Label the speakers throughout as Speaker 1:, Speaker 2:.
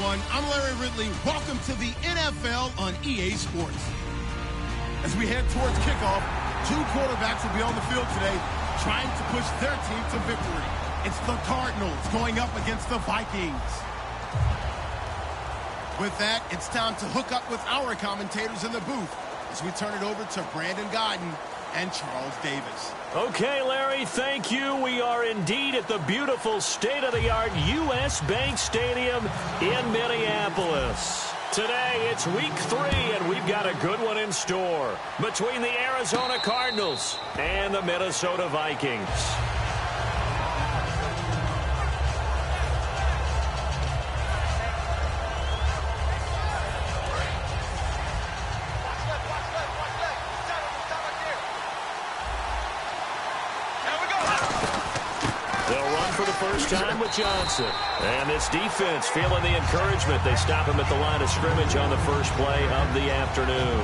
Speaker 1: everyone. I'm Larry Ridley. Welcome to the NFL on EA Sports. As we head towards kickoff, two quarterbacks will be on the field today trying to push their team to victory. It's the Cardinals going up against the Vikings. With that, it's time to hook up with our commentators in the booth as we turn it over to Brandon Gaudin and Charles Davis.
Speaker 2: Okay, Larry, thank you. We are indeed at the beautiful state-of-the-art U.S. Bank Stadium in Minneapolis. Today, it's week 3, and we've got a good one in store between the Arizona Cardinals and the Minnesota Vikings. Time with Johnson. And this defense feeling the encouragement. They stop him at the line of scrimmage on the first play of the afternoon.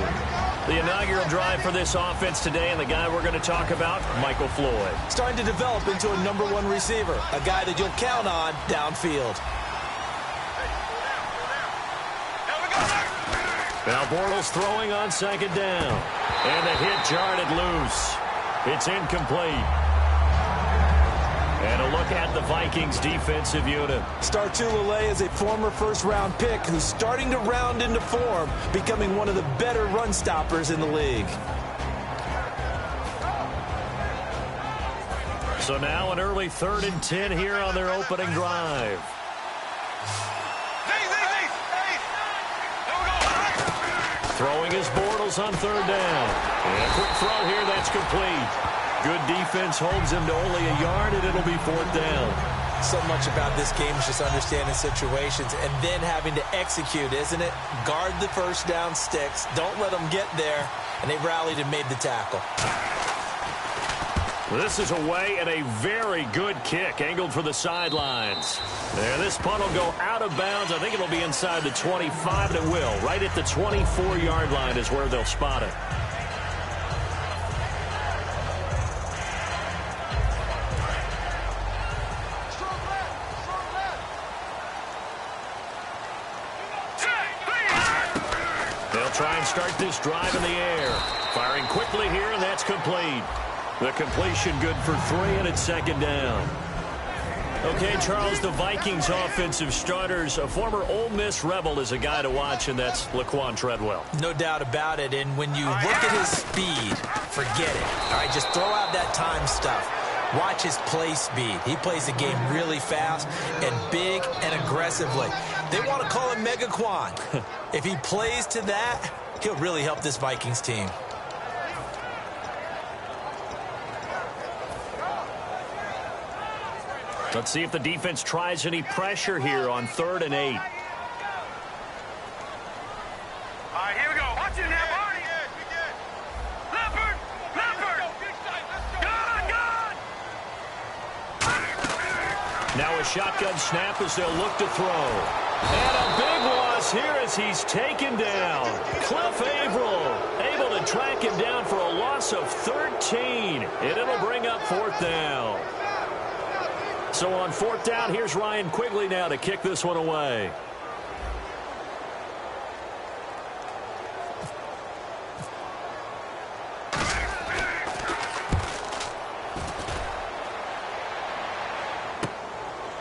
Speaker 2: The inaugural drive for this offense today, and the guy we're going to talk about, Michael Floyd.
Speaker 3: Starting to develop into a #1 receiver, a guy that you'll count on downfield.
Speaker 2: Now Bortles throwing on second down. And the hit jarred it loose. It's incomplete. And a look at the Vikings defensive unit.
Speaker 3: Star Tulele is a former first-round pick who's starting to round into form, becoming one of the better run stoppers in the league.
Speaker 2: So now an early 3rd and 10 here on their opening drive. Throwing his Bortles on 3rd down. And a quick throw here, that's complete. Good defense holds him to only a yard, and it'll be 4th down.
Speaker 3: So much about this game is just understanding situations and then having to execute, isn't it? Guard the first down sticks. Don't let them get there. And they rallied and made the tackle.
Speaker 2: This is away and a very good kick angled for the sidelines. There, this punt will go out of bounds. I think it'll be inside the 25, and it will. Right at the 24-yard line is where they'll spot it. Try and start this drive in the air. Firing quickly here, and that's complete. The completion good for 3, and it's 2nd down. Okay, Charles, the Vikings offensive starters, a former Ole Miss Rebel is a guy to watch, and that's Laquan Treadwell.
Speaker 3: No doubt about it, and when you look at his speed, forget it. All right, just throw out that time stuff. Watch his play speed. He plays the game really fast and big and aggressively. They want to call him Megaquan. If he plays to that, he'll really help this Vikings team.
Speaker 2: Let's see if the defense tries any pressure here on 3rd and 8.
Speaker 4: All right, here we go. Watch it now, Barney. Leopard! Gone!
Speaker 2: Now a shotgun snap as they'll look to throw. And a big loss here as he's taken down. Cliff Averill able to track him down for a loss of 13. And it'll bring up 4th down. So on 4th down, here's Ryan Quigley now to kick this one away.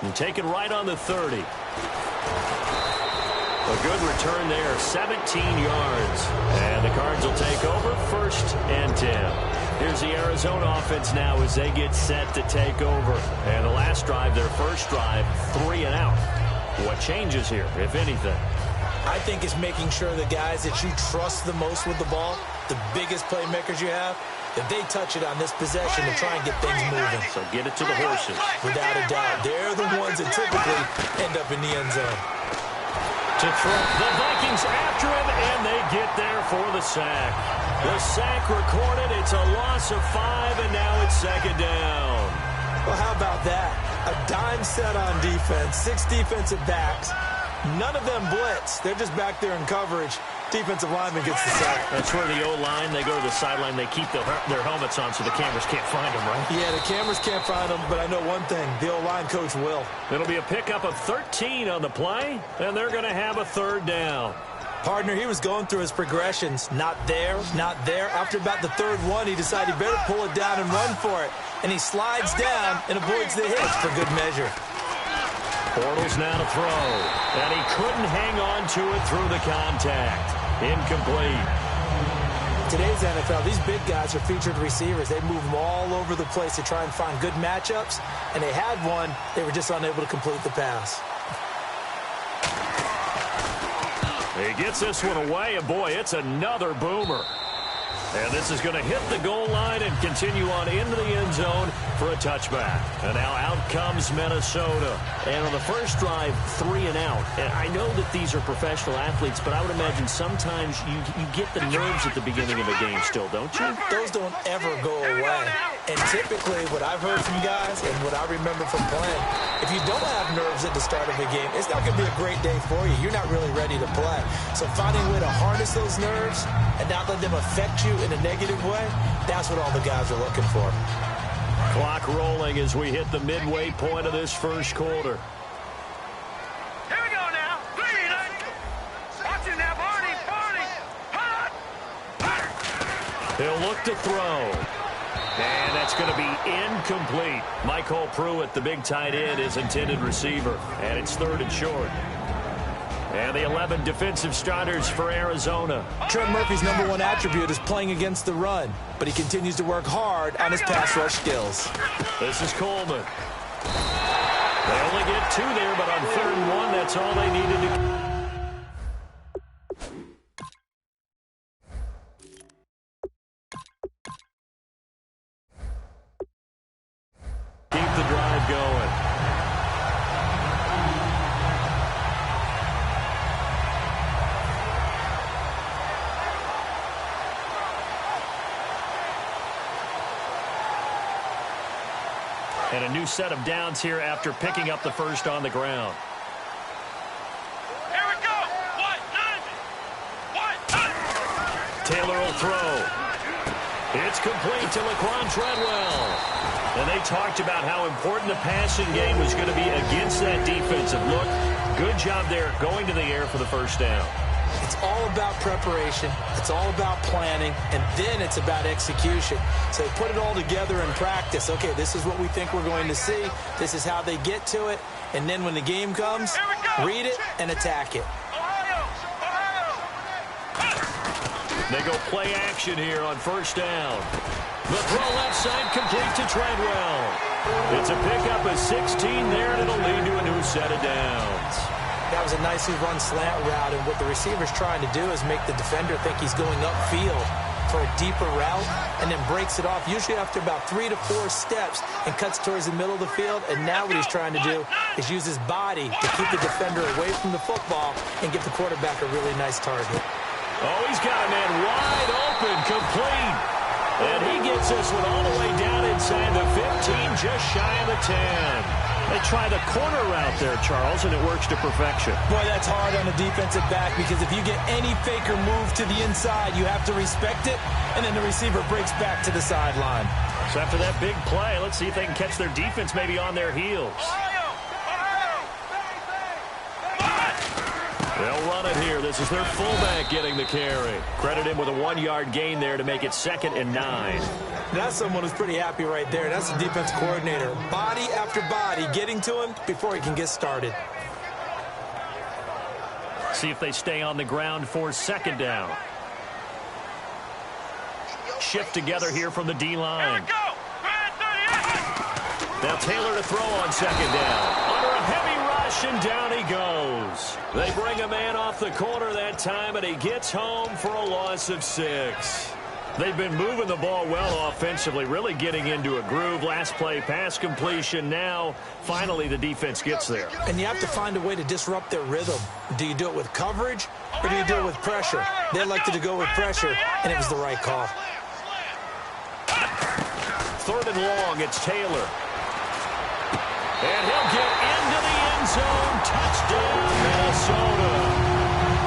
Speaker 2: And taken right on the 30. A good return there, 17 yards. And the Cards will take over 1st and 10. Here's the Arizona offense now as they get set to take over. And the last drive, their first drive, 3 and out. What changes here, if anything?
Speaker 3: I think it's making sure the guys that you trust the most with the ball, the biggest playmakers you have, that they touch it on this possession to try and get things moving.
Speaker 2: So get it to the horses.
Speaker 3: Without a doubt. They're the ones that typically end up in the end zone.
Speaker 2: To throw. The Vikings after him, and they get there for the sack. The sack recorded. It's a loss of 5, and now it's 2nd down.
Speaker 3: Well, how about that? A dime set on defense, 6 defensive backs. None of them blitz. They're just back there in coverage. Defensive lineman gets the sack.
Speaker 2: That's where the O-line, they go to the sideline, they keep their helmets on so the cameras can't find them, right?
Speaker 3: Yeah, the cameras can't find them, but I know one thing. The O-line coach will.
Speaker 2: It'll be a pickup of 13 on the play, and they're going to have a third down.
Speaker 3: Partner, he was going through his progressions. Not there, not there. After about the third one, he decided he better pull it down and run for it. And he slides down and avoids the hit for good measure.
Speaker 2: Bortles now to throw. And he couldn't hang on to it through the contact. Incomplete.
Speaker 3: Today's NFL, these big guys are featured receivers. They move them all over the place to try and find good matchups. And they had one. They were just unable to complete the pass.
Speaker 2: He gets this one away, and boy, it's another boomer. And this is going to hit the goal line and continue on into the end zone for a touchback. And now out comes Minnesota.
Speaker 5: And on the first drive, 3 and out. And I know that these are professional athletes, but I would imagine sometimes you get the nerves at the beginning of a game still, don't you?
Speaker 3: Those don't ever go away. And typically, what I've heard from guys and what I remember from playing, if you don't have nerves at the start of a game, it's not going to be a great day for you. You're not really ready to play. So finding a way to harness those nerves and not let them affect you in a negative way, that's what all the guys are looking for.
Speaker 2: Clock rolling as we hit the midway point of this first quarter.
Speaker 4: Here we go now. 3, 9. Watch it now, Barney. Hot.
Speaker 2: He'll look to throw. And that's going to be incomplete. Michael Pruitt, the big tight end, is intended receiver. And it's 3rd and short. And the 11 defensive starters for Arizona.
Speaker 3: Trent Murphy's #1 attribute is playing against the run, but he continues to work hard on his pass rush skills.
Speaker 2: This is Coleman. They only get 2 there, but on 3rd and 1, that's all they needed to... keep the drive going. And a new set of downs here after picking up the first on the ground.
Speaker 4: Here we go.
Speaker 2: Taylor will throw. It's complete to Laquan Treadwell. And they talked about how important the passing game was going to be against that defensive look. Good job there going to the air for the first down.
Speaker 3: It's all about preparation. It's all about planning. And then it's about execution. So they put it all together in practice. Okay, this is what we think we're going to see. This is how they get to it. And then when the game comes, read it and attack it.
Speaker 2: They go play action here on first down. The throw left side complete to Treadwell. It's a pickup of 16 there, and it'll lead to a new set of downs.
Speaker 3: That was a nicely run slant route, and what the receiver's trying to do is make the defender think he's going upfield for a deeper route and then breaks it off, usually after about 3 to 4 steps, and cuts towards the middle of the field. And now what he's trying to do is use his body to keep the defender away from the football and get the quarterback a really nice target.
Speaker 2: Oh, he's got a man wide open, complete. And he gets this one all the way down inside the 15, just shy of the 10. They try the corner route there, Charles, and it works to perfection.
Speaker 3: Boy, that's hard on the defensive back, because if you get any faker move to the inside, you have to respect it, and then the receiver breaks back to the sideline.
Speaker 2: So after that big play, let's see if they can catch their defense maybe on their heels. They'll run it here. This is their fullback getting the carry. Credit him with a 1-yard gain there to make it 2nd and 9.
Speaker 3: That's someone who's pretty happy right there. That's the defense coordinator. Body after body getting to him before he can get started.
Speaker 2: See if they stay on the ground for 2nd down. Shift together here from the D-line. Now Taylor to throw on 2nd down. Under a heavy rush, and down he goes. They bring a man off the corner that time, and he gets home for a loss of 6. They've been moving the ball well offensively, really getting into a groove. Last play, pass completion. Now, finally, the defense gets there.
Speaker 3: And you have to find a way to disrupt their rhythm. Do you do it with coverage, or do you do it with pressure? They elected to go with pressure, and it was the right call.
Speaker 2: 3rd and long, it's Taylor. And he'll get into the end zone. Touchdown, Minnesota.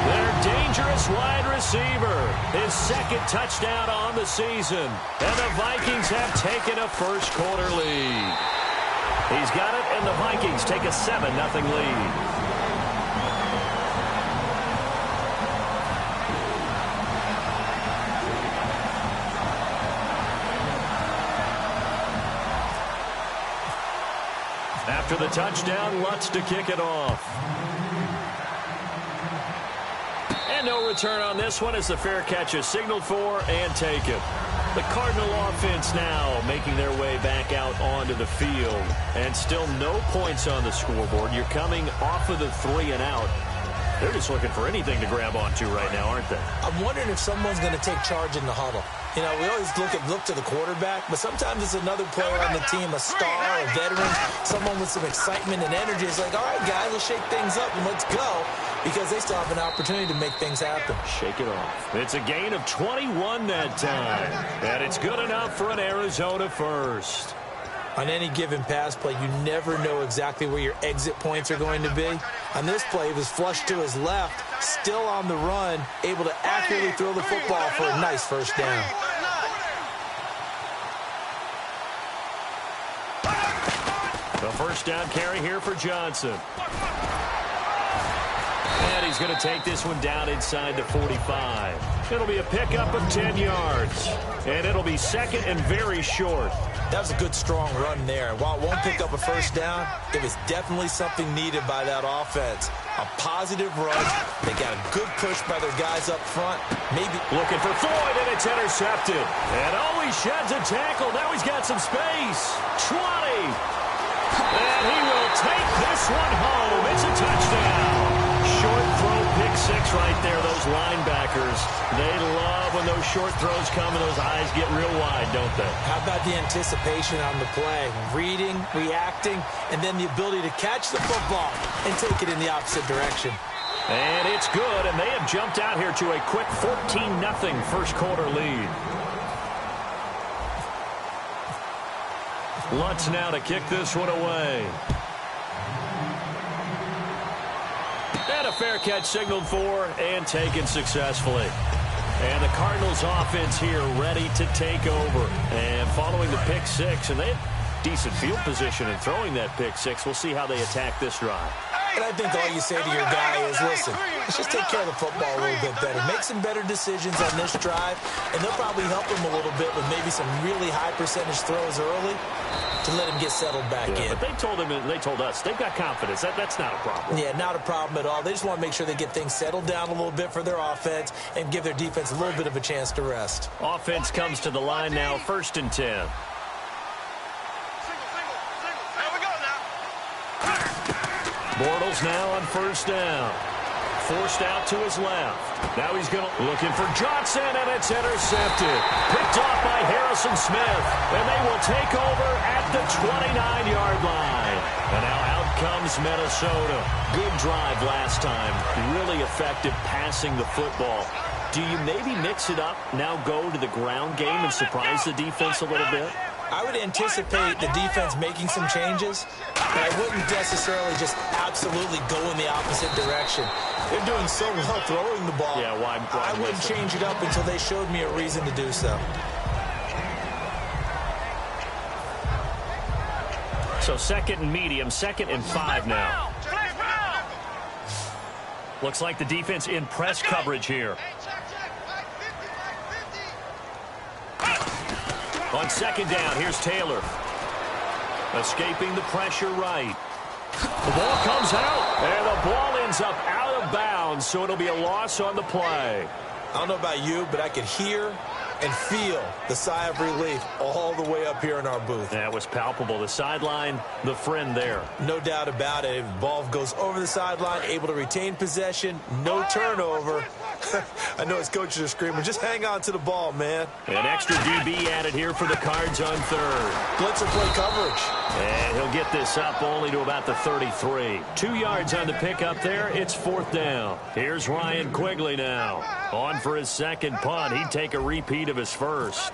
Speaker 2: They're dangerous this wide receiver. His second touchdown on the season. And the Vikings have taken a first-quarter lead. He's got it, and the Vikings take a 7-0 lead. After the touchdown, Lutz to kick it off. And no return on this one as the fair catch is signaled for and taken. The Cardinal offense now making their way back out onto the field. And still no points on the scoreboard. You're coming off of the 3 and out. They're just looking for anything to grab onto right now, aren't they?
Speaker 3: I'm wondering if someone's going to take charge in the huddle. You know, we always look to the quarterback, but sometimes it's another player on the team, a star, a veteran, someone with some excitement and energy. It's like, all right, guys, let's shake things up and let's go, because they still have an opportunity to make things happen.
Speaker 2: Shake it off. It's a gain of 21 that time, and it's good enough for an Arizona first.
Speaker 3: On any given pass play, you never know exactly where your exit points are going to be. On this play, he was flushed to his left, still on the run, able to accurately throw the football for a nice first down.
Speaker 2: The first down carry here for Johnson. And he's going to take this one down inside the 45. It'll be a pickup of 10 yards. And it'll be second and very short.
Speaker 3: That was a good, strong run there. While it won't pick up a first down, it was definitely something needed by that offense. A positive run. They got a good push by their guys up front. Maybe
Speaker 2: looking for Floyd, and it's intercepted. And he sheds a tackle. Now he's got some space. 20. And he will take this one home. It's a touchdown. Short throw, pick six right there. Those linebackers, they love when those short throws come and those eyes get real wide, don't they?
Speaker 3: How about the anticipation on the play? Reading, reacting, and then the ability to catch the football and take it in the opposite direction.
Speaker 2: And it's good, and they have jumped out here to a quick 14-0 first quarter lead. Lutz now to kick this one away. And a fair catch signaled for and taken successfully. And the Cardinals offense here ready to take over. And following the pick six, and they had decent field position in throwing that pick six. We'll see how they attack this drive.
Speaker 3: And I think all you say to your guy is, listen, let's just take care of the football a little bit better. Make some better decisions on this drive, and they'll probably help him a little bit with maybe some really high percentage throws early to let him get settled back in.
Speaker 2: But they told him, and they told us, they've got confidence. That's not a problem.
Speaker 3: Yeah, not a problem at all. They just want to make sure they get things settled down a little bit for their offense and give their defense a little bit of a chance to rest.
Speaker 2: Offense comes to the line now, 1st and 10. Bortles now on first down. Forced out to his left. Now he's going to looking for Johnson, and it's intercepted. Picked off by Harrison Smith, and they will take over at the 29-yard line. And now out comes Minnesota. Good drive last time. Really effective passing the football. Do you maybe mix it up, now go to the ground game and surprise the defense a little bit?
Speaker 3: I would anticipate the defense making some changes, but I wouldn't necessarily just absolutely go in the opposite direction. They're doing so well throwing the ball.
Speaker 2: Yeah, why
Speaker 3: I wouldn't change it up until they showed me a reason to do so.
Speaker 2: So 2nd and medium, 2nd and 5 now. Looks like the defense in press coverage here. On 2nd down, here's Taylor. Escaping the pressure right. The ball comes out, and the ball ends up out of bounds, so it'll be a loss on the play.
Speaker 3: I don't know about you, but I could hear and feel the sigh of relief all the way up here in our booth.
Speaker 2: That was palpable. The sideline, the friend there.
Speaker 3: No doubt about it. The ball goes over the sideline, able to retain possession, no turnover. I know his coaches are screaming, just hang on to the ball, man.
Speaker 2: An extra DB added here for the Cards on 3rd.
Speaker 3: Blitzer play coverage.
Speaker 2: And he'll get this up only to about the 33. 2 yards on the pickup there. It's 4th down. Here's Ryan Quigley now. On for his 2nd punt. He'd take a repeat of his first.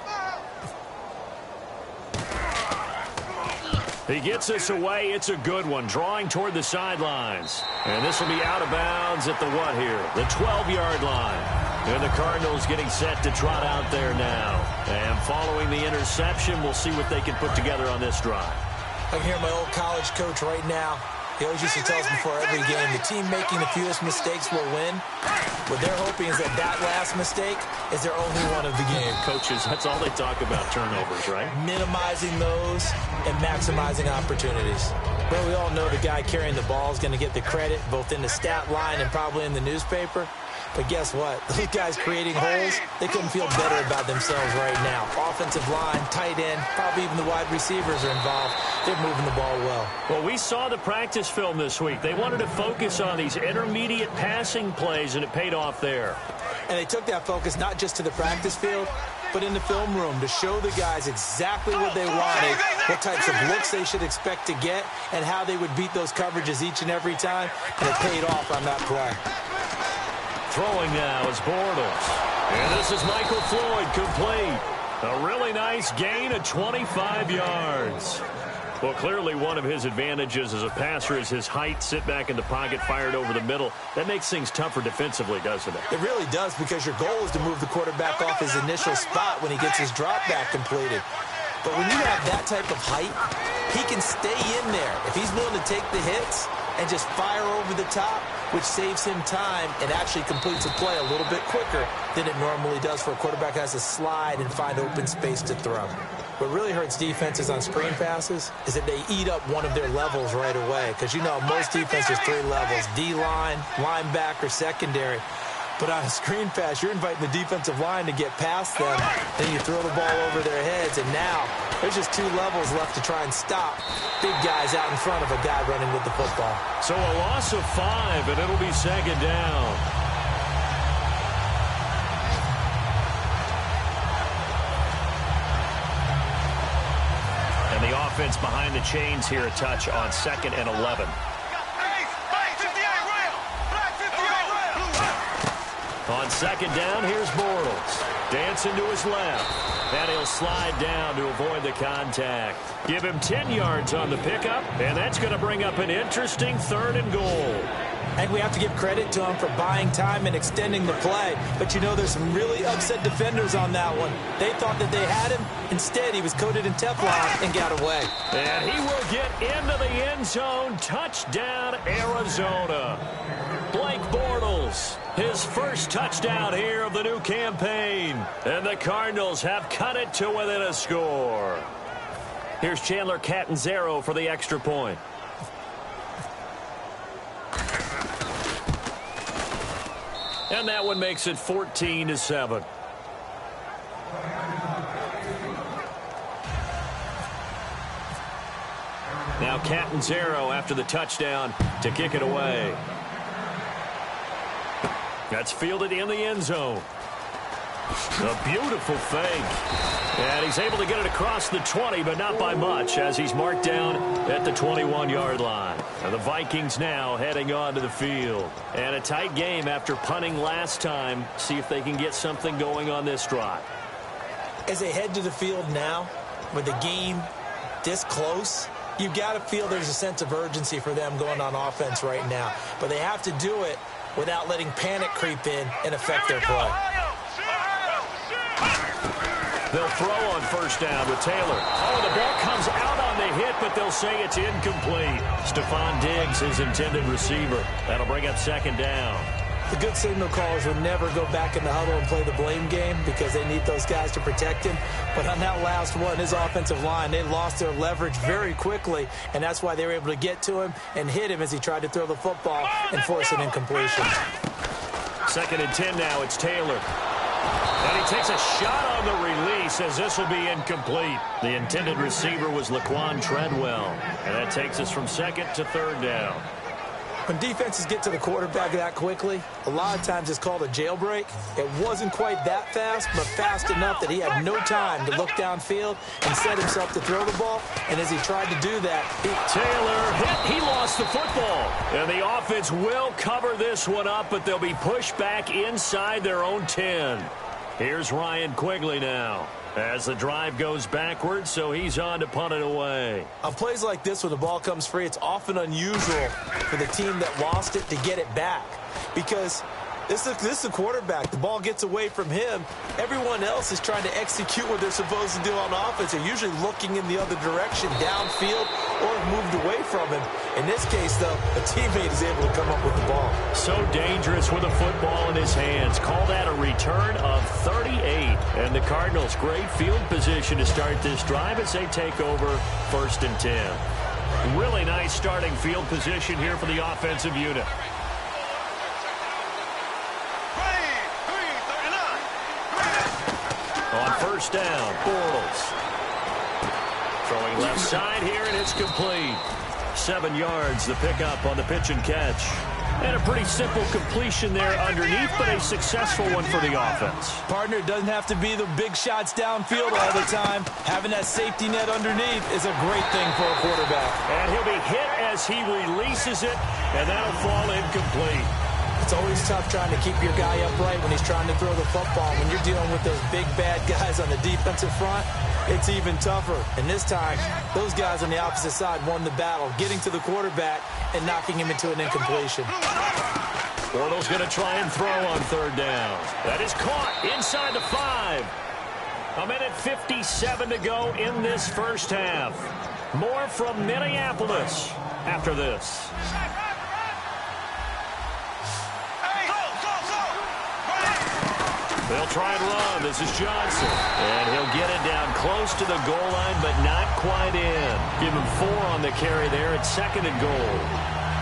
Speaker 2: He gets this away. It's a good one. Drawing toward the sidelines. And this will be out of bounds at the what here? The 12-yard line. And the Cardinals getting set to trot out there now. And following the interception, we'll see what they can put together on this drive.
Speaker 3: I can hear my old college coach right now. He always used to tell us before every game, the team making the fewest mistakes will win. What they're hoping is that last mistake is their only one of the game.
Speaker 5: Coaches, that's all they talk about, turnovers, right?
Speaker 3: Minimizing those and maximizing opportunities. Well, we all know the guy carrying the ball is going to get the credit, both in the stat line and probably in the newspaper. But guess what? Those guys creating holes, they couldn't feel better about themselves right now. Offensive line, tight end, probably even the wide receivers are involved. They're moving the ball well.
Speaker 2: Well, we saw the practice film this week. They wanted to focus on these intermediate passing plays, and it paid off there.
Speaker 3: And they took that focus not just to the practice field, but in the film room to show the guys exactly what they wanted, what types of looks they should expect to get, and how they would beat those coverages each and every time. And it paid off on that play.
Speaker 2: Throwing now is Bortles. And this is Michael Floyd, complete. A really nice gain of 25 yards. Well, clearly one of his advantages as a passer is his height. Sit back in the pocket, fired over the middle. That makes things tougher defensively, doesn't it?
Speaker 3: It really does, because your goal is to move the quarterback off his initial spot when he gets his drop back completed. But when you have that type of height, he can stay in there. If he's willing to take the hits and just fire over the top, which saves him time and actually completes a play a little bit quicker than it normally does for a quarterback who has to slide and find open space to throw. What really hurts defenses on screen passes is that they eat up one of their levels right away. Because, you know, most defenses 3 levels: D-line, linebacker, secondary. But on a screen pass, you're inviting the defensive line to get past them. Then you throw the ball over their heads, and now there's just 2 levels left to try and stop big guys out in front of a guy running with the football.
Speaker 2: So a loss of 5, and it'll be second down. And the offense behind the chains here a touch on 2nd and 11. On 2nd down, here's Bortles. Dancing to his left. And he'll slide down to avoid the contact. Give him 10 yards on the pickup, and that's going to bring up an interesting 3rd and goal.
Speaker 3: And we have to give credit to him for buying time and extending the play. But, you know, there's some really upset defenders on that one. They thought that they had him. Instead, he was coated in Teflon and got away.
Speaker 2: And he will get into the end zone. Touchdown, Arizona. Blake Bortles, his first touchdown here of the new campaign. And the Cardinals have cut it to within a score. Here's Chandler Catanzaro for the extra point. And that one makes it 14-7. Now Catanzaro after the touchdown to kick it away. That's fielded in the end zone. A beautiful fake. And he's able to get it across the 20, but not by much, as he's marked down at the 21-yard line. And the Vikings now heading on to the field. And a tight game after punting last time. See if they can get something going on this drive.
Speaker 3: As they head to the field now, with the game this close, you've got to feel there's a sense of urgency for them going on offense right now. But they have to do it without letting panic creep in and affect their play.
Speaker 2: They'll throw on 1st down with Taylor. Oh, the ball comes out on the hit, but they'll say it's incomplete. Stephon Diggs, his intended receiver. That'll bring up 2nd down.
Speaker 3: The good signal callers would never go back in the huddle and play the blame game because they need those guys to protect him. But on that last one, his offensive line, they lost their leverage very quickly, and that's why they were able to get to him and hit him as he tried to throw the football and force an incompletion.
Speaker 2: 2nd and 10 now. It's Taylor. And he takes a shot on the release as this will be incomplete. The intended receiver was Laquan Treadwell. And that takes us from 2nd to 3rd down.
Speaker 3: When defenses get to the quarterback that quickly, a lot of times it's called a jailbreak. It wasn't quite that fast, but fast enough that he had no time to look downfield and set himself to throw the ball. And as he tried to do that,
Speaker 2: Taylor hit. He lost the football. And the offense will cover this one up, but they'll be pushed back inside their own 10. Here's Ryan Quigley now as the drive goes backwards, so he's on to punt it away.
Speaker 3: On plays like this, when the ball comes free, it's often unusual for the team that lost it to get it back, because This is a quarterback. The ball gets away from him. Everyone else is trying to execute what they're supposed to do on offense. They're usually looking in the other direction, downfield, or have moved away from him. In this case, though, a teammate is able to come up with the ball.
Speaker 2: So dangerous with a football in his hands. Call that a return of 38. And the Cardinals, great field position to start this drive as they take over 1st and 10. Really nice starting field position here for the offensive unit. On 1st down, Bortles. Throwing left side here, and it's complete. 7 yards, the pickup on the pitch and catch. And a pretty simple completion there underneath, but a successful one for the offense.
Speaker 3: Partner, it doesn't have to be the big shots downfield all the time. Having that safety net underneath is a great thing for a quarterback.
Speaker 2: And he'll be hit as he releases it, and that'll fall incomplete.
Speaker 3: It's always tough trying to keep your guy upright when he's trying to throw the football. When you're dealing with those big, bad guys on the defensive front, it's even tougher. And this time, those guys on the opposite side won the battle, getting to the quarterback and knocking him into an incompletion.
Speaker 2: Bortles going to try and throw on 3rd down. That is caught inside the 5. A minute 57 to go in this first half. More from Minneapolis after this. They'll try and run. This is Johnson. And he'll get it down close to the goal line, but not quite in. Give him 4 on the carry there at 2nd and goal.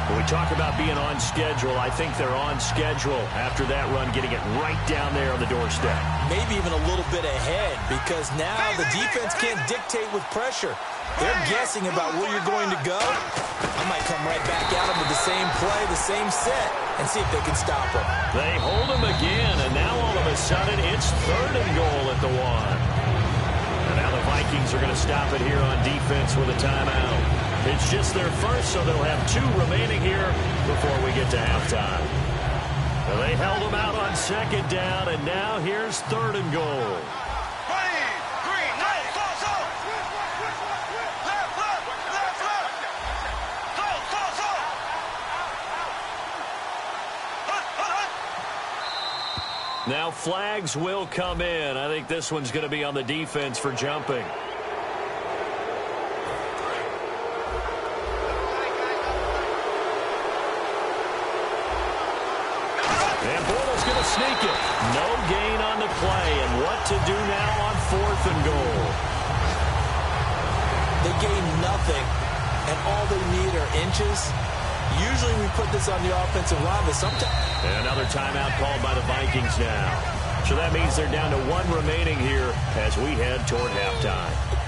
Speaker 2: When we talk about being on schedule, I think they're on schedule after that run, getting it right down there on the doorstep.
Speaker 3: Maybe even a little bit ahead, because now the defense can't dictate with pressure. They're guessing about where you're going to go. I might come right back at them with the same play, the same set, and see if they can stop them.
Speaker 2: They hold him again, and now all of a sudden it's 3rd and goal at the 1. And now the Vikings are going to stop it here on defense with a timeout. It's just their first, so they'll have 2 remaining here before we get to halftime. Well, they held them out on 2nd down, and now here's 3rd and goal. Now flags will come in. I think this one's going to be on the defense for jumping. And Bortles going to sneak it. No gain on the play. And what to do now on 4th and goal?
Speaker 3: They gain nothing, and all they need are inches. Usually we put this on the offensive line, but sometimes...
Speaker 2: And another timeout called by the Vikings now. So that means they're down to 1 remaining here as we head toward halftime.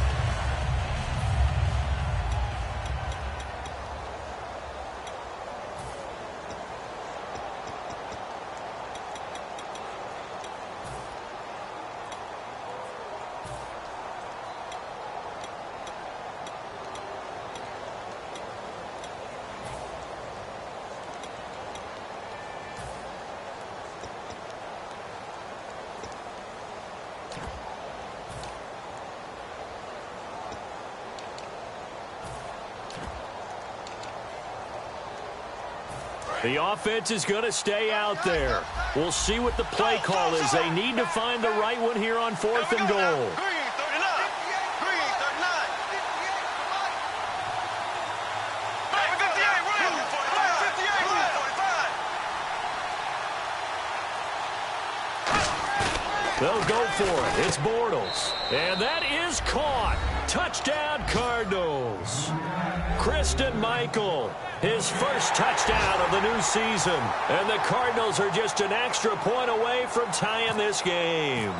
Speaker 2: The offense is going to stay out there. We'll see what the play call is. They need to find the right one here on 4th and goal. They'll go for it. It's Bortles. And that is caught. Touchdown, Cardinals. Christine Michael, his first touchdown of the new season. And the Cardinals are just an extra point away from tying this game.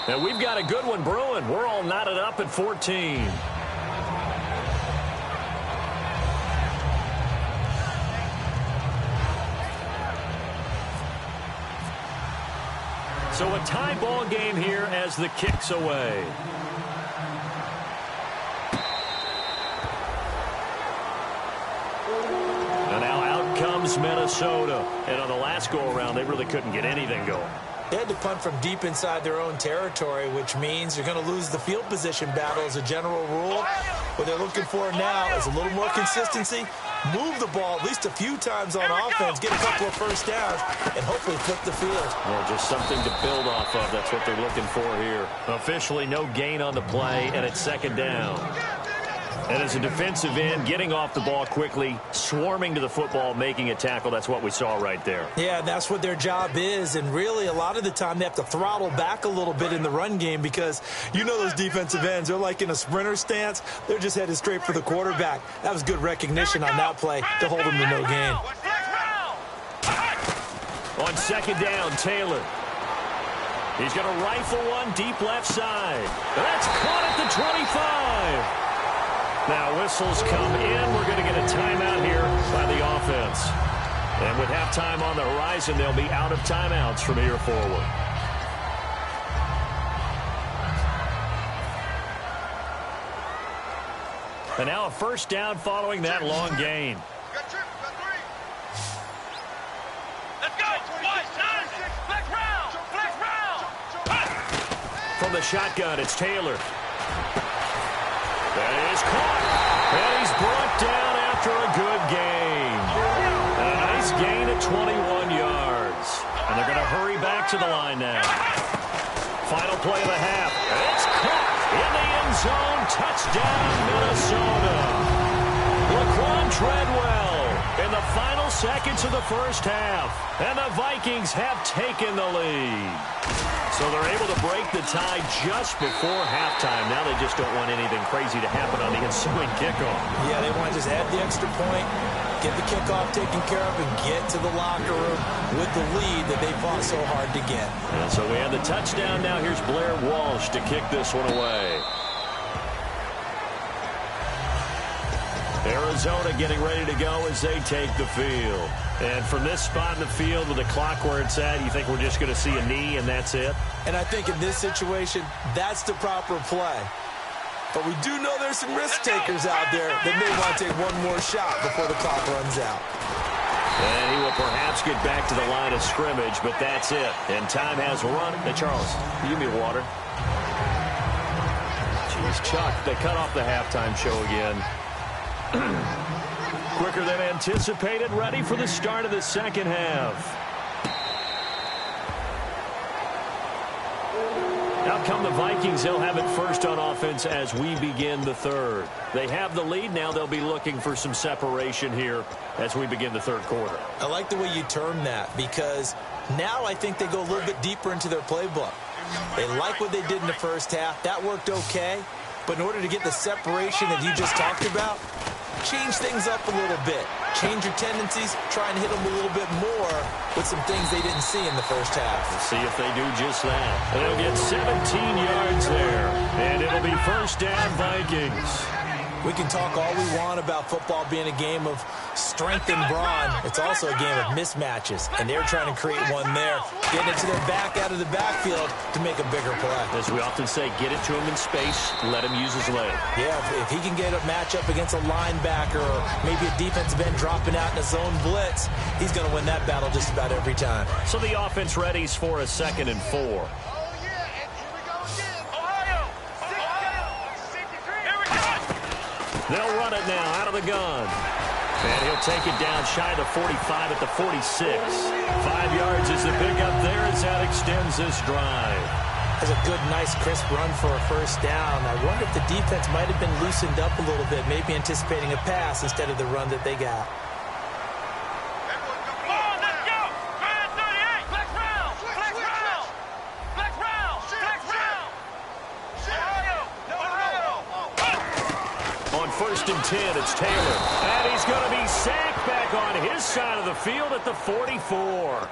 Speaker 2: And we've got a good one brewing. We're all knotted up at 14. So a tie ball game here as the kick's away. And now out comes Minnesota. And on the last go-around, they really couldn't get anything going.
Speaker 3: They had to punt from deep inside their own territory, which means you're going to lose the field position battle as a general rule. What they're looking for now is a little more consistency move the ball at least a few times on offense, get a couple of first downs, and hopefully flip the field.
Speaker 5: Well, just something to build off of. That's what they're looking for here. Officially, no gain on the play, and it's second down. And as a defensive end, getting off the ball quickly, swarming to the football, making a tackle, that's what we saw right there.
Speaker 3: Yeah, that's what their job is. And really, a lot of the time, they have to throttle back a little bit in the run game because you know those defensive ends, they're like in a sprinter stance. They're just headed straight for the quarterback. That was good recognition on that play to hold them to no gain.
Speaker 5: On second down, Taylor. He's going to rifle one deep left side. That's caught at the 25. Now whistles come in. We're going to get a timeout here by the offense. And with halftime on the horizon, they'll be out of timeouts from here forward. And now a first down following that long gain.
Speaker 4: Let's go. Flex round. Flex round.
Speaker 5: From the shotgun, it's Taylor. That is caught. And he's brought down after a good gain. And a nice gain at 21 yards. And they're going to hurry back to the line now. Final play of the half. It's caught in the end zone. Touchdown, Minnesota. Laquan Treadwell in the final seconds of the first half. And the Vikings have taken the lead. So they're able to break the tie just before halftime. Now they just don't want anything crazy to happen on the ensuing kickoff.
Speaker 3: Yeah, they want to just add the extra point, get the kickoff taken care of, and get to the locker room with the lead that they fought so hard to get.
Speaker 5: And so we have the touchdown. Now here's Blair Walsh to kick this one away. Arizona getting ready to go as they take the field. And from this spot in the field with the clock where it's at, you think we're just going to see a knee and that's it?
Speaker 3: And I think in this situation, that's the proper play. But we do know there's some risk takers out there that may want to take one more shot before the clock runs out.
Speaker 5: And he will perhaps get back to the line of scrimmage, but that's it. And time has run. Hey, Charles, give me water. Jeez, Chuck, they cut off the halftime show again. Quicker than anticipated, ready for the start of the second half. Out come the Vikings. They'll have it first on offense as we begin the third. They have the lead. Now they'll be looking for some separation here as we begin the third quarter.
Speaker 3: I like the way you term that because now I think they go a little bit deeper into their playbook. They like what they did in the first half. That worked okay. But in order to get the separation that you just talked about, change things up a little bit. Change your tendencies. Try and hit them a little bit more with some things they didn't see in the first half.
Speaker 5: Let's see if they do just that. They'll get 17 yards there. And it'll be first down Vikings.
Speaker 3: We can talk all we want about football being a game of strength and brawn. It's also a game of mismatches, and they're trying to create one there, getting it to their back out of the backfield to make a bigger play.
Speaker 5: As we often say, get it to him in space, let him use his leg.
Speaker 3: Yeah, if he can get a matchup against a linebacker or maybe a defensive end dropping out in a zone blitz, he's going to win that battle just about every time.
Speaker 5: So the offense readies for a 2nd and 4. They'll run it now out of the gun. And he'll take it down shy of the 45 at the 46. 5 yards is the pickup there as that extends this drive.
Speaker 3: That's a good, nice, crisp run for a first down. I wonder if the defense might have been loosened up a little bit, maybe anticipating a pass instead of the run that they got.
Speaker 5: First and 10, it's Taylor. And he's going to be sacked back on his side of the field at the 44.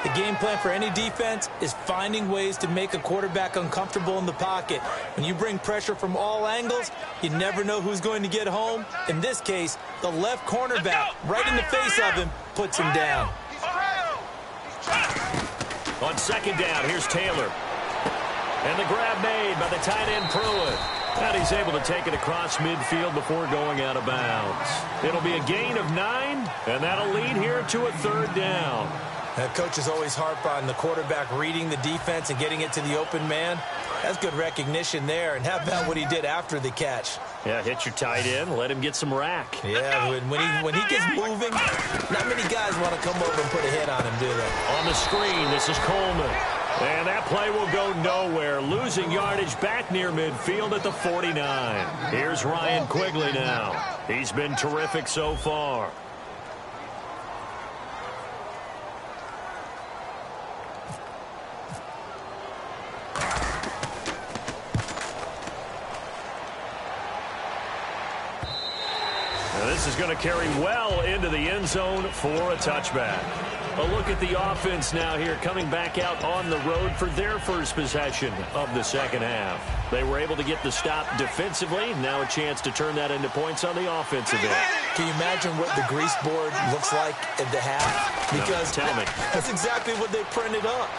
Speaker 3: The game plan for any defense is finding ways to make a quarterback uncomfortable in the pocket. When you bring pressure from all angles, you never know who's going to get home. In this case, the left cornerback, right in the face of him, puts him down.
Speaker 5: On second down, here's Taylor. And the grab made by the tight end Pruitt. And he's able to take it across midfield before going out of bounds. It'll be a gain of 9, and that'll lead here to a 3rd down.
Speaker 3: Coaches always harp on the quarterback reading the defense and getting it to the open man. That's good recognition there. And how about what he did after the catch?
Speaker 2: Yeah, hit your tight end, let him get some rack.
Speaker 3: Yeah, when he gets moving, not many guys want to come over and put a hit on him, do they?
Speaker 2: On the screen, this is Coleman. And that play will go nowhere. Losing yardage back near midfield at the 49. Here's Ryan Quigley now. He's been terrific so far. This is going to carry well into the end zone for a touchback. A look at the offense now here, coming back out on the road for their first possession of the second half. They were able to get the stop defensively. Now a chance to turn that into points on the offensive end.
Speaker 3: Can you imagine what the grease board looks like at the half? Because
Speaker 2: no, tell me.
Speaker 3: That's exactly what they printed up.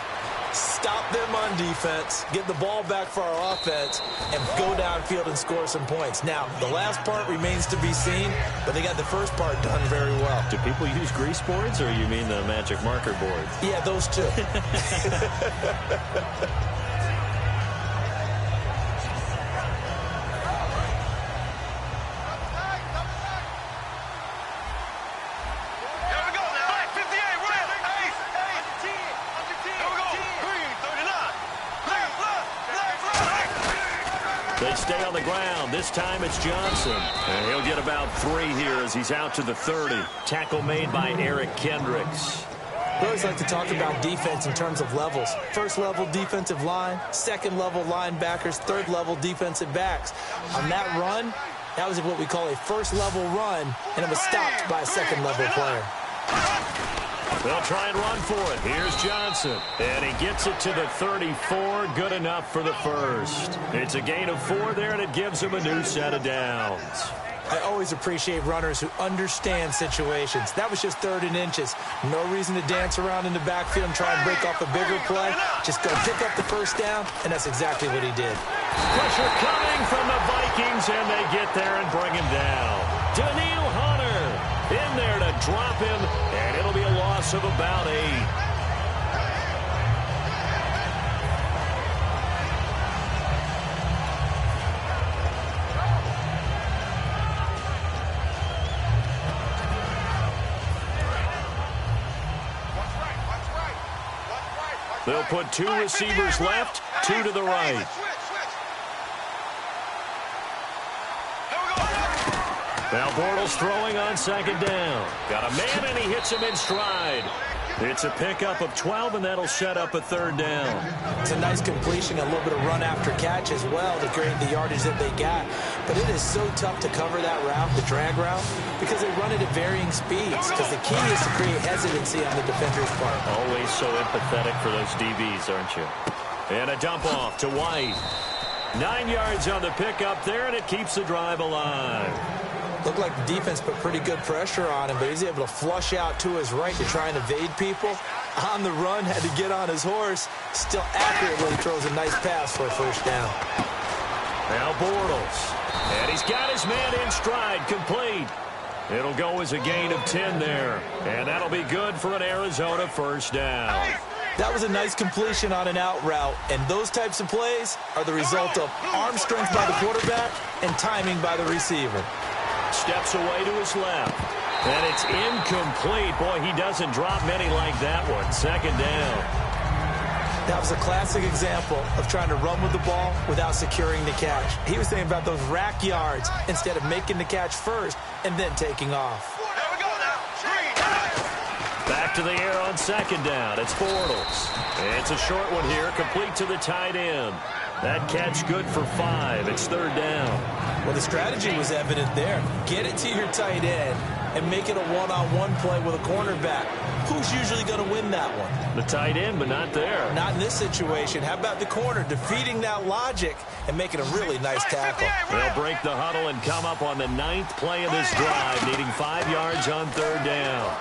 Speaker 3: Stop them on defense, get the ball back for our offense, and go downfield and score some points. Now, the last part remains to be seen, but they got the first part done very well.
Speaker 2: Do people use grease boards, or you mean the magic marker board?
Speaker 3: Yeah, those two.
Speaker 2: They stay on the ground. This time it's Johnson. And he'll get about 3 here as he's out to the 30. Tackle made by Eric Kendricks.
Speaker 3: We always like to talk about defense in terms of levels. First level defensive line, second level linebackers, third level defensive backs. On that run, that was what we call a first level run, and it was stopped by a second level player.
Speaker 2: They'll try and run for it. Here's Johnson. And he gets it to the 34. Good enough for the first. It's a gain of 4 there, and it gives him a new set of downs.
Speaker 3: I always appreciate runners who understand situations. That was just 3rd and inches. No reason to dance around in the backfield and try and break off a bigger play. Just go pick up the first down, and that's exactly what he did.
Speaker 2: Pressure coming from the Vikings, and they get there and bring him down. Daniil Hunter in there to drop him, and it'll be a loss of about 8. They'll put 2 receivers left, 2 to the right. Now Bortles throwing on second down. Got a man, and he hits him in stride. It's a pickup of 12, and that'll set up a 3rd down.
Speaker 3: It's a nice completion, a little bit of run after catch as well to create the yardage that they got. But it is so tough to cover that route, the drag route, because they run it at varying speeds. Because the key is to create hesitancy on the defender's part.
Speaker 2: Always so empathetic for those DBs, aren't you? And a dump off to White. 9 yards on the pickup there, and it keeps the drive alive.
Speaker 3: Looked like the defense put pretty good pressure on him, but he's able to flush out to his right to try and evade people. On the run, had to get on his horse. Still accurately throws a nice pass for a first down.
Speaker 2: Now Bortles. And he's got his man in stride, complete. It'll go as a gain of 10 there. And that'll be good for an Arizona first down.
Speaker 3: That was a nice completion on an out route, and those types of plays are the result of arm strength by the quarterback and timing by the receiver.
Speaker 2: Steps away to his left. And it's incomplete. Boy, he doesn't drop many like that one. 2nd down.
Speaker 3: That was a classic example of trying to run with the ball without securing the catch. He was thinking about those rack yards instead of making the catch first and then taking off.
Speaker 2: Back to the air on 2nd down. It's Bortles. It's a short one here, complete to the tight end. That catch good for 5. It's 3rd down.
Speaker 3: Well, the strategy was evident there. Get it to your tight end and make it a one-on-one play with a cornerback. Who's usually going to win that one?
Speaker 2: The tight end, but not there.
Speaker 3: Not in this situation. How about the corner defeating that logic and making a really nice tackle?
Speaker 2: They'll break the huddle and come up on the 9th play of this drive, needing 5 yards on 3rd down.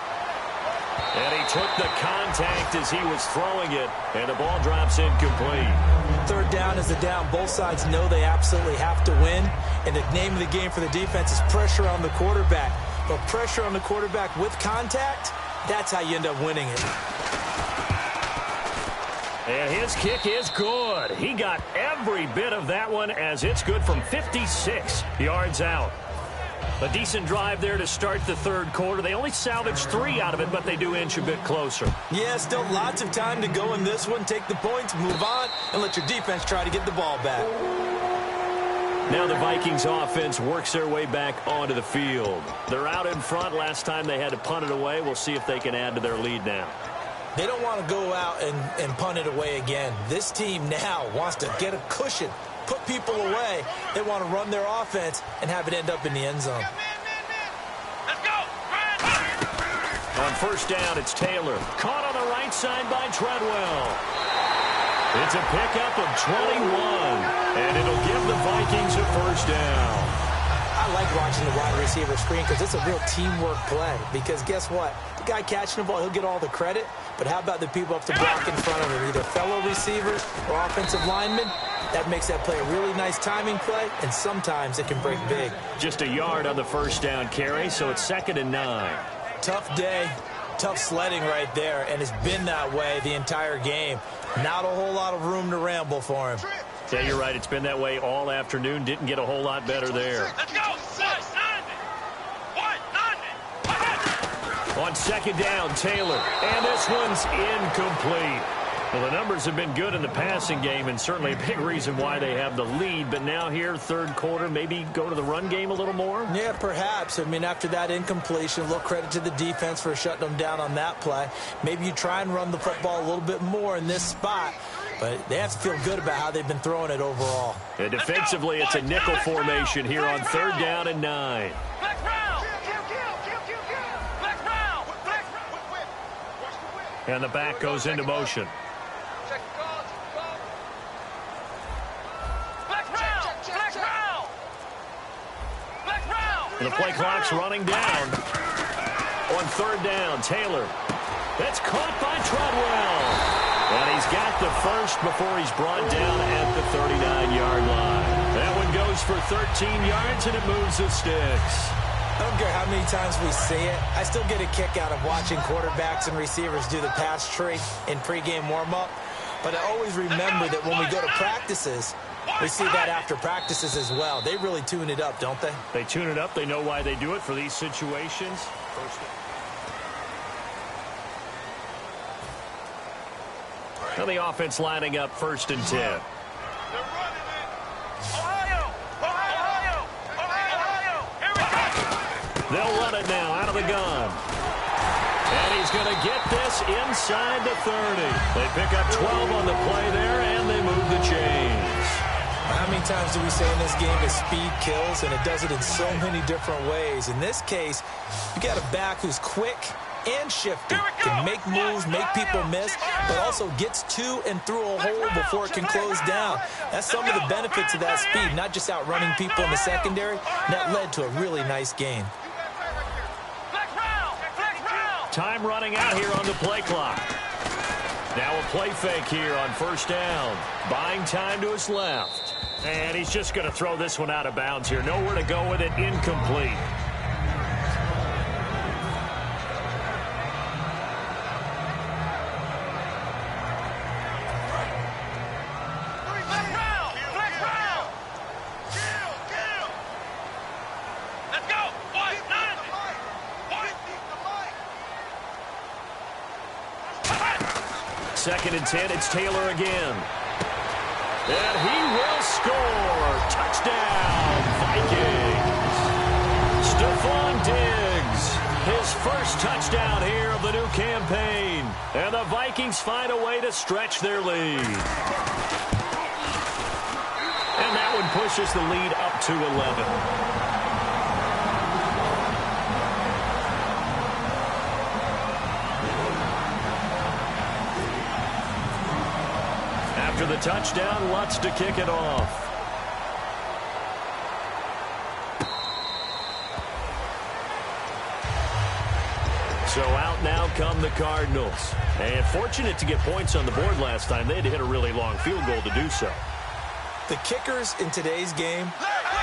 Speaker 2: And he took the contact as he was throwing it, and the ball drops incomplete.
Speaker 3: 3rd down is the down. Both sides know they absolutely have to win, and the name of the game for the defense is pressure on the quarterback. But pressure on the quarterback with contact, that's how you end up winning it.
Speaker 2: And his kick is good. He got every bit of that one as it's good from 56 yards out. A decent drive there to start the third quarter. They only salvaged 3 out of it, but they do inch a bit closer.
Speaker 3: Yeah, still lots of time to go in this one. Take the points, move on, and let your defense try to get the ball back.
Speaker 2: Now the Vikings offense works their way back onto the field. They're out in front. Last time they had to punt it away. We'll see if they can add to their lead now.
Speaker 3: They don't want to go out and punt it away again. This team now wants to get a cushion, put people away. They want to run their offense and have it end up in the end zone.
Speaker 4: Let's go.
Speaker 2: On first down, it's Taylor. Caught on the right side by Treadwell. It's a pickup of 21, and it'll give the Vikings a first down.
Speaker 3: I like watching the wide receiver screen because it's a real teamwork play. Because guess what? The guy catching the ball, he'll get all the credit. But how about the people up to block in front of him? Either fellow receivers or offensive linemen. That makes that play a really nice timing play, and sometimes it can break big.
Speaker 2: Just a yard on the first down carry, so it's 2nd and 9.
Speaker 3: Tough day, tough sledding right there, and it's been that way the entire game. Not a whole lot of room to ramble for him.
Speaker 2: Yeah, you're right. It's been that way all afternoon. Didn't get a whole lot better there.
Speaker 4: Let's go.
Speaker 2: On second down, Taylor. And this one's incomplete. Well, the numbers have been good in the passing game, and certainly a big reason why they have the lead. But now here, third quarter, maybe go to the run game a little more?
Speaker 3: Yeah, perhaps. I mean, after that incompletion, a little credit to the defense for shutting them down on that play. Maybe you try and run the football a little bit more in this spot. But they have to feel good about how they've been throwing it overall.
Speaker 2: And defensively, it's a nickel formation here on third down and 9. And the back goes into motion. And the play clock's running down. On third down, Taylor. That's caught by Treadwell. And he's got the first before he's brought down at the 39-yard line. That one goes for 13 yards, and it moves the sticks.
Speaker 3: I don't care how many times we see it. I still get a kick out of watching quarterbacks and receivers do the pass tree in pregame warm-up. But I always remember that when we go to practices, we see that after practices as well. They really tune it up, don't they?
Speaker 2: They tune it up. They know why they do it for these situations. Now the offense lining up 1st and 10. They'll run it now out of the gun. And he's going to get this inside the 30. They pick up 12 on the play there, and they move the chains.
Speaker 3: How many times do we say in this game that speed kills, and it does it in so many different ways? In this case, you got a back who's quick and shifty, can make moves, make people miss, but also gets to and through a hole before it can close down. That's some of the benefits of that speed, not just outrunning people in the secondary. And that led to a really nice gain.
Speaker 2: Time running out here on the play clock. Now a play fake here on first down. Buying time to his left. And he's just going to throw this one out of bounds here. Nowhere to go with it. Incomplete. Second and 10, it's Taylor again. And he will score. Touchdown, Vikings. Stephon Diggs, his first touchdown here of the new campaign. And the Vikings find a way to stretch their lead. And that one pushes the lead up to 11. After the touchdown, Lutz to kick it off. So out now come the Cardinals. And fortunate to get points on the board last time. They had to hit a really long field goal to do so.
Speaker 3: The kickers in today's game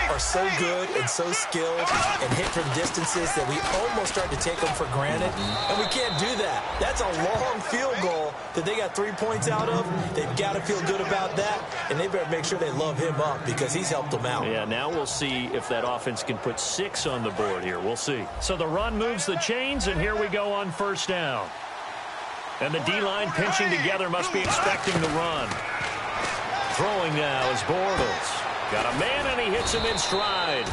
Speaker 3: are so good and so skilled and hit from distances that we almost start to take them for granted. And we can't do that. That's a long field goal that they got 3 points out of, they've got to feel good about that, and they better make sure they love him up because he's helped them out.
Speaker 2: Yeah, now we'll see if that offense can put 6 on the board here. We'll see. So the run moves the chains, and here we go on first down. And the D-line pinching together must be expecting the run. Throwing now is Bortles. Got a man, and he hits him in stride.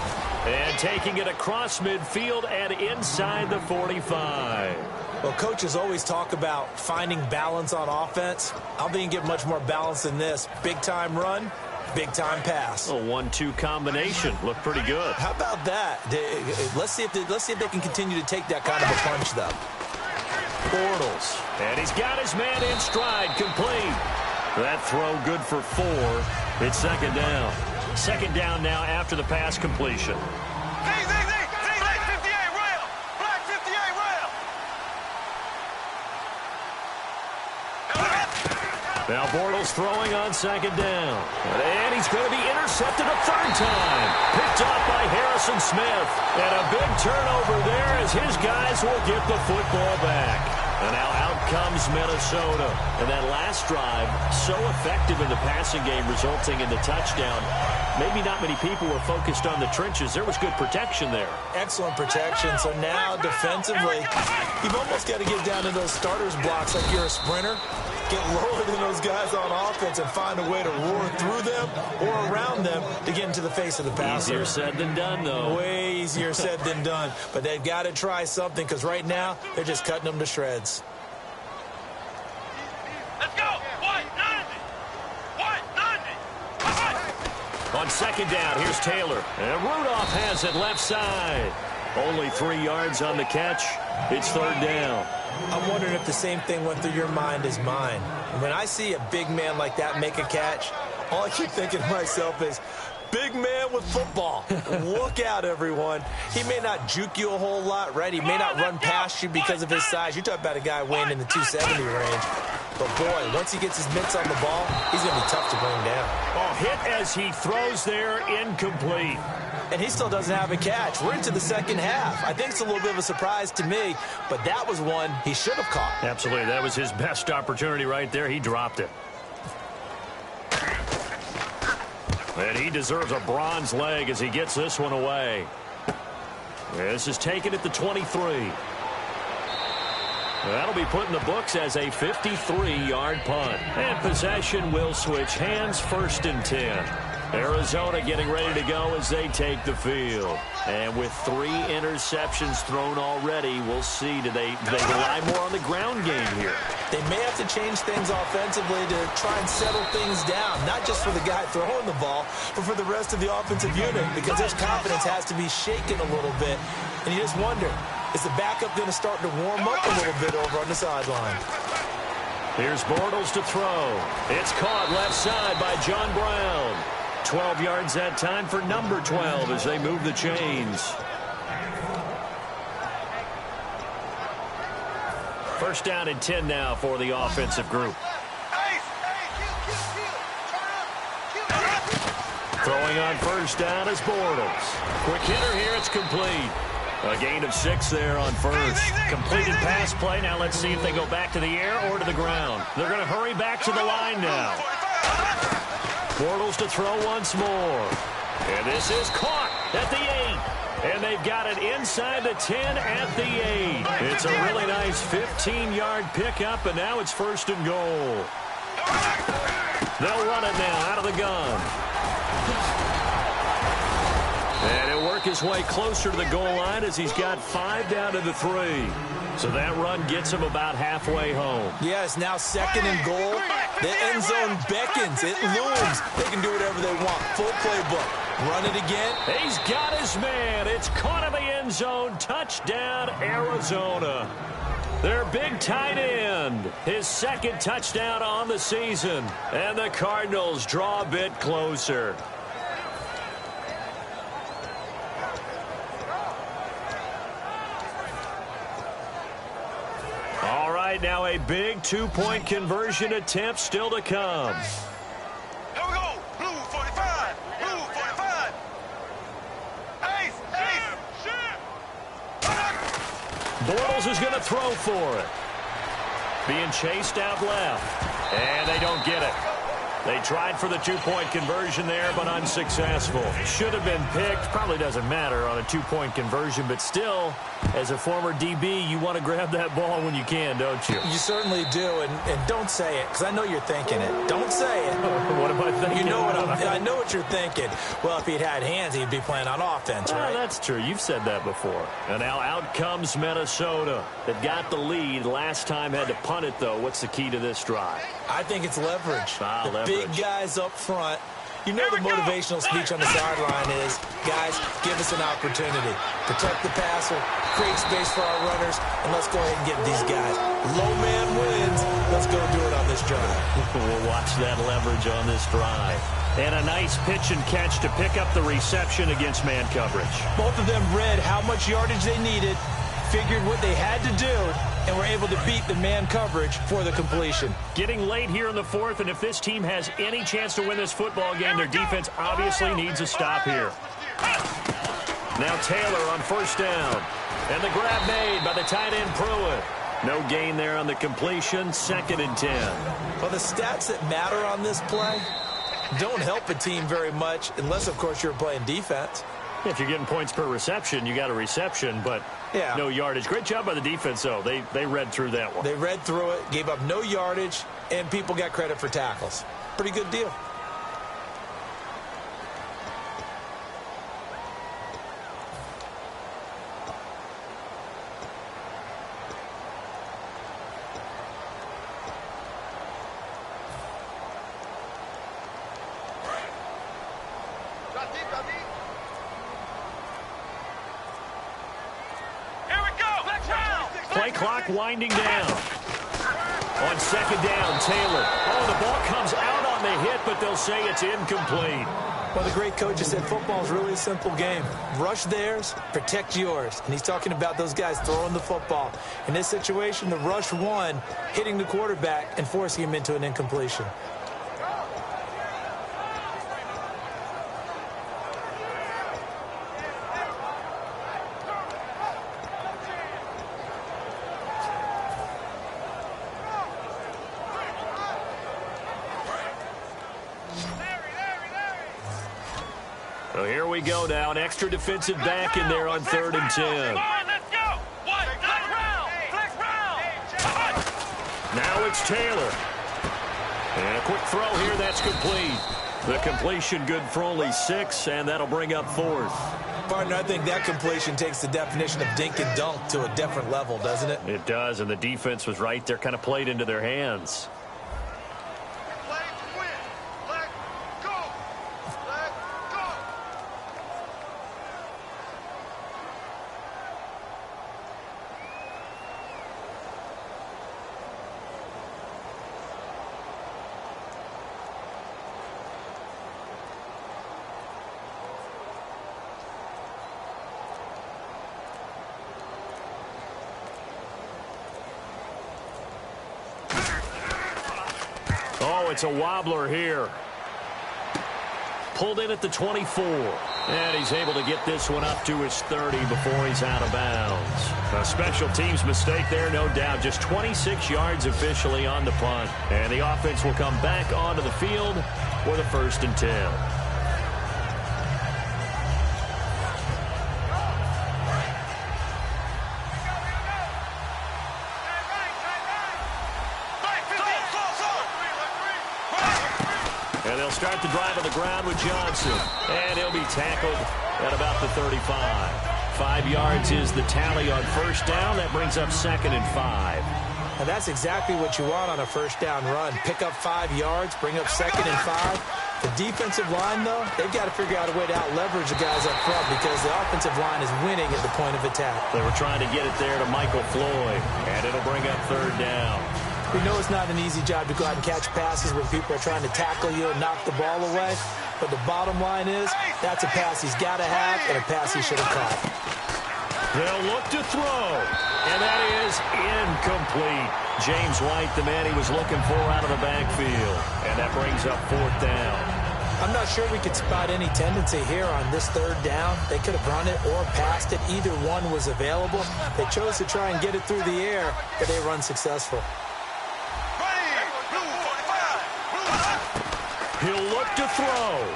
Speaker 2: And taking it across midfield and inside the 45.
Speaker 3: Well, coaches always talk about finding balance on offense. I don't think you can get much more balance than this. Big-time run, big-time pass.
Speaker 2: A 1-2 combination. Looked pretty good.
Speaker 3: How about that? Let's see if they can continue to take that kind of a punch, though.
Speaker 2: Bortles. And he's got his man in stride, complete. That throw good for 4. It's second down. Second down now after the pass completion.
Speaker 4: Black 58 rail. Black 58 rail.
Speaker 2: Now Bortles throwing on second down. And he's going to be intercepted a third time. Picked off by Harrison Smith. And a big turnover there as his guys will get the football back. And now out comes Minnesota. And that last drive, so effective in the passing game, resulting in the touchdown. Maybe not many people were focused on the trenches. There was good protection there.
Speaker 3: Excellent protection. So now defensively, you've almost got to get down to those starters blocks like you're a sprinter. Get lower than those guys on offense and find a way to roar through them or around them to get into the face of the passer.
Speaker 2: Easier said than done, though.
Speaker 3: Way easier said than done. But they've got to try something because right now they're just cutting them to shreds.
Speaker 4: Let's go. White 90.
Speaker 2: On second down, here's Taylor. And Rudolph has it left side. Only 3 yards on the catch. It's third down.
Speaker 3: I'm wondering if the same thing went through your mind as mine. When I see a big man like that make a catch, all I keep thinking to myself is, big man with football. Look out, everyone. He may not juke you a whole lot, right? He may not run past you because of his size. You talk about a guy weighing in the 270 range. But, boy, once he gets his mitts on the ball, he's going to be tough to bring down.
Speaker 2: Oh, hit as he throws there, incomplete.
Speaker 3: And he still doesn't have a catch. We're into the second half. I think it's a little bit of a surprise to me, but that was one he should have caught.
Speaker 2: Absolutely. That was his best opportunity right there. He dropped it. And he deserves a bronze leg as he gets this one away. This is taken at the 23. That'll be put in the books as a 53-yard punt. And possession will switch hands, first and 10. Arizona getting ready to go as they take the field. And with 3 interceptions thrown already, we'll see. Do they rely more on the ground game here?
Speaker 3: They may have to change things offensively to try and settle things down, not just for the guy throwing the ball, but for the rest of the offensive unit, because their confidence has to be shaken a little bit. And you just wonder, is the backup going to start to warm up a little bit over on the sideline?
Speaker 2: Here's Bortles to throw. It's caught left side by John Brown. 12 yards that time for number 12 as they move the chains. First down and 10 now for the offensive group. Throwing on first down is Bortles. Quick hitter here, it's complete. A gain of 6 there on first. Completed pass play. Now let's see if they go back to the air or to the ground. They're going to hurry back to the line now. Bortles to throw once more. And this is caught at the 8. And they've got it inside the 10 at the 8. It's a really nice 15-yard pickup, and now it's first and goal. They'll run it now out of the gun. And he'll work his way closer to the goal line as he's got 5 down to the 3. So that run gets him about halfway home.
Speaker 3: Yes, now second and goal. The end zone beckons. It looms. They can do whatever they want. Full playbook. Run it again.
Speaker 2: He's got his man. It's caught in the end zone. Touchdown, Arizona. Their big tight end. His second touchdown on the season. And the Cardinals draw a bit closer. All right, now a big 2-point conversion attempt still to come.
Speaker 4: Here we go. Blue 45. Blue 45. Ace.
Speaker 2: Bortles is going to throw for it. being chased out left. And they don't get it. They tried for the two-point conversion there, but unsuccessful. Should have been picked. Probably doesn't matter on a two-point conversion, but still, as a former DB, you want to grab that ball when you can, don't you?
Speaker 3: You certainly do, and don't say it, because I know you're thinking it. Don't say it.
Speaker 2: What am I thinking?
Speaker 3: You know what I know what you're thinking. Well, if he'd had hands, he'd be playing on offense, right?
Speaker 2: Oh, that's true. You've said that before. And now out comes Minnesota. They've got the lead. Last time had to punt it, though. What's the key to this drive?
Speaker 3: I think it's leverage.
Speaker 2: Leverage.
Speaker 3: Big guys up front. You know the motivational speech on the sideline is, guys, give us an opportunity. Protect the passer, create space for our runners, and let's go ahead and get these guys. Low man wins. Let's go do it on this drive.
Speaker 2: We'll watch that leverage on this drive. And a nice pitch and catch to pick up the reception against man coverage.
Speaker 3: Both of them read how much yardage they needed, figured what they had to do, and were able to beat the man coverage for the completion.
Speaker 2: Getting late here in the fourth, and if this team has any chance to win this football game, their defense obviously needs a stop here. Now Taylor on first down. And the grab made by the tight end Pruitt. No gain there on the completion, 2nd and 10.
Speaker 3: Well, the stats that matter on this play don't help a team very much, unless, of course, you're playing defense.
Speaker 2: If you're getting points per reception, you got a reception, but no yardage. Great job by the defense, though. They read through that one.
Speaker 3: They read through it, gave up no yardage, and people got credit for tackles. Pretty good deal.
Speaker 2: Play clock winding down. On 2nd down, Taylor. Oh, the ball comes out on the hit, but they'll say it's incomplete.
Speaker 3: Well, the great coach has said football is really a simple game. Rush theirs, protect yours. And he's talking about those guys throwing the football. In this situation, the rush won, hitting the quarterback and forcing him into an incompletion.
Speaker 2: Well, here we go now. An extra defensive back in there on 3rd and 10. Now it's Taylor. And a quick throw here. That's complete. The completion good for only 6, and that'll bring up 4th.
Speaker 3: Partner, I think that completion takes the definition of dink and dunk to a different level, doesn't it?
Speaker 2: It does, and the defense was right there, kind of played into their hands. Oh, it's a wobbler here. Pulled in at the 24. And he's able to get this one up to his 30 before he's out of bounds. A special teams mistake there, no doubt. Just 26 yards officially on the punt. And the offense will come back onto the field for the 1st and 10. Start the drive on the ground with Johnson. And he'll be tackled at about the 35. 5 yards is the tally on first down. That brings up 2nd and 5.
Speaker 3: And that's exactly what you want on a first down run. Pick up 5 yards, bring up 2nd and 5. The defensive line, though, they've got to figure out a way to out-leverage the guys up front because the offensive line is winning at the point of attack.
Speaker 2: They were trying to get it there to Michael Floyd. And it'll bring up 3rd down.
Speaker 3: We know it's not an easy job to go out and catch passes when people are trying to tackle you and knock the ball away. But the bottom line is, that's a pass he's got to have and a pass he should have caught.
Speaker 2: They'll look to throw. And that is incomplete. James White, the man he was looking for out of the backfield. And that brings up 4th down.
Speaker 3: I'm not sure we could spot any tendency here on this 3rd down. They could have run it or passed it. Either one was available. They chose to try and get it through the air, but they were unsuccessful.
Speaker 2: He'll look to throw.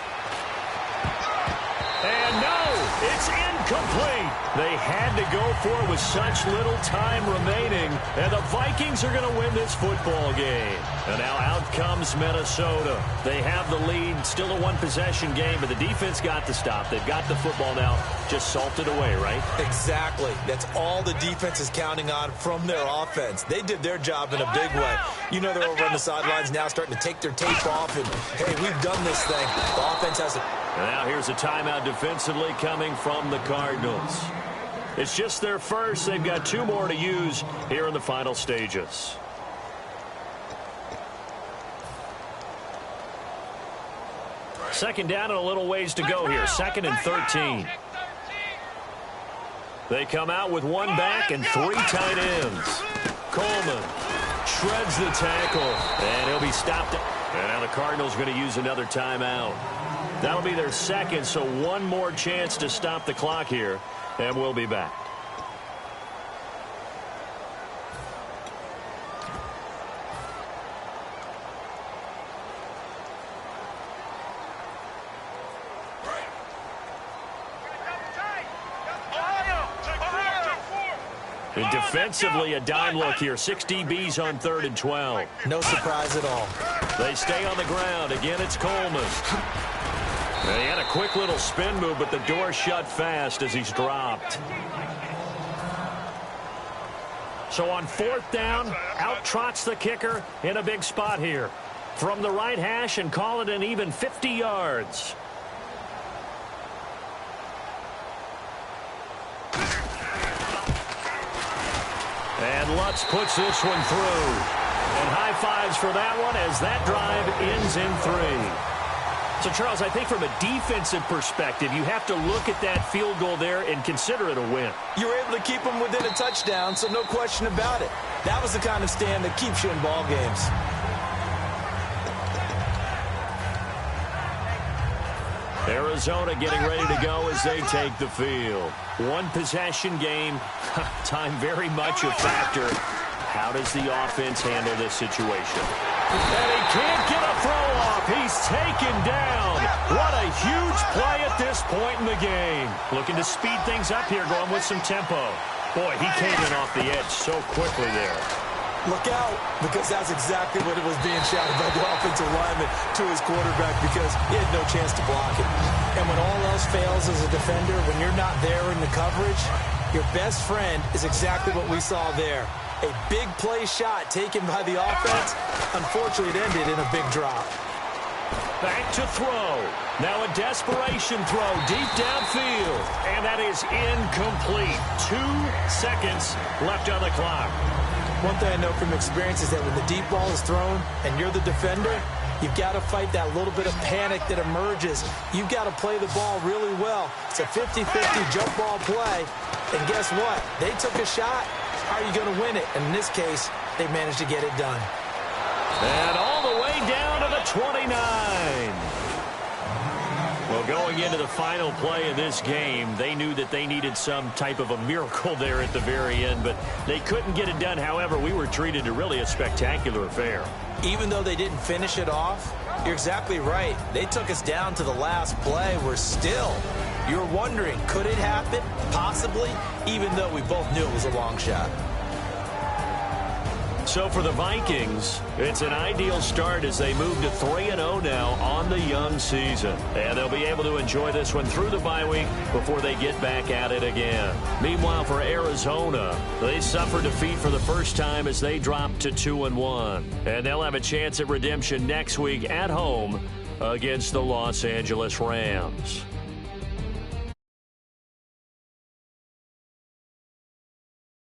Speaker 2: And no, it's incomplete. They had to go for it with such little time remaining, and the Vikings are going to win this football game. And now out comes Minnesota. They have the lead, still a one-possession game, but the defense got the stop. They've got the football now, just salted away, right?
Speaker 3: Exactly. That's all the defense is counting on from their offense. They did their job in a big way. You know, they're over on the sidelines now starting to take their tape off, and, hey, we've done this thing. The offense has a...
Speaker 2: And now here's a timeout defensively coming from the Cardinals. It's just their first. They've got 2 more to use here in the final stages. Second down and a little ways to go here. 2nd and 13. They come out with 1 back and 3 tight ends. Coleman shreds the tackle, and he'll be stopped. And now the Cardinals are going to use another timeout. That'll be their second, so 1 more chance to stop the clock here, and we'll be back. And defensively, a dime look here. 6 DBs on 3rd and 12.
Speaker 3: No surprise at all.
Speaker 2: They stay on the ground. Again, it's Coleman. He had a quick little spin move, but the door shut fast as he's dropped. So on 4th down, out trots the kicker in a big spot here. From the right hash and call it an even 50 yards. And Lutz puts this one through. And high fives for that one as that drive ends in 3. So, Charles, I think from a defensive perspective, you have to look at that field goal there and consider it a win.
Speaker 3: You were able to keep them within a touchdown, so no question about it. That was the kind of stand that keeps you in ball games.
Speaker 2: Arizona getting ready to go as they take the field. 1 possession game. Time very much a factor. How does the offense handle this situation? And he can't get a throw off. He's taken down. What a huge play at this point in the game. Looking to speed things up here, going with some tempo. Boy, he came in off the edge so quickly there.
Speaker 3: Look out, because that's exactly what it was being shouted by the offensive lineman to his quarterback, because he had no chance to block it. And when all else fails as a defender, when you're not there in the coverage, your best friend is exactly what we saw there. A big play shot taken by the offense. Unfortunately, it ended in a big drop.
Speaker 2: Back to throw. Now a desperation throw deep downfield. And that is incomplete. 2 seconds left on the clock.
Speaker 3: One thing I know from experience is that when the deep ball is thrown and you're the defender, you've got to fight that little bit of panic that emerges. You've got to play the ball really well. It's a 50-50 jump ball play. And guess what? They took a shot. How are you going to win it? And in this case, they managed to get it done.
Speaker 2: And all the way down to the 29. Well, going into the final play of this game, they knew that they needed some type of a miracle there at the very end, but they couldn't get it done. However, we were treated to really a spectacular affair.
Speaker 3: Even though they didn't finish it off, you're exactly right. They took us down to the last play. We're still, you're wondering, could it happen? Possibly, even though we both knew it was a long shot.
Speaker 2: So for the Vikings, it's an ideal start as they move to 3-0 now on the young season. And they'll be able to enjoy this one through the bye week before they get back at it again. Meanwhile, for Arizona, they suffered defeat for the first time as they dropped to 2-1. And they'll have a chance at redemption next week at home against the Los Angeles Rams.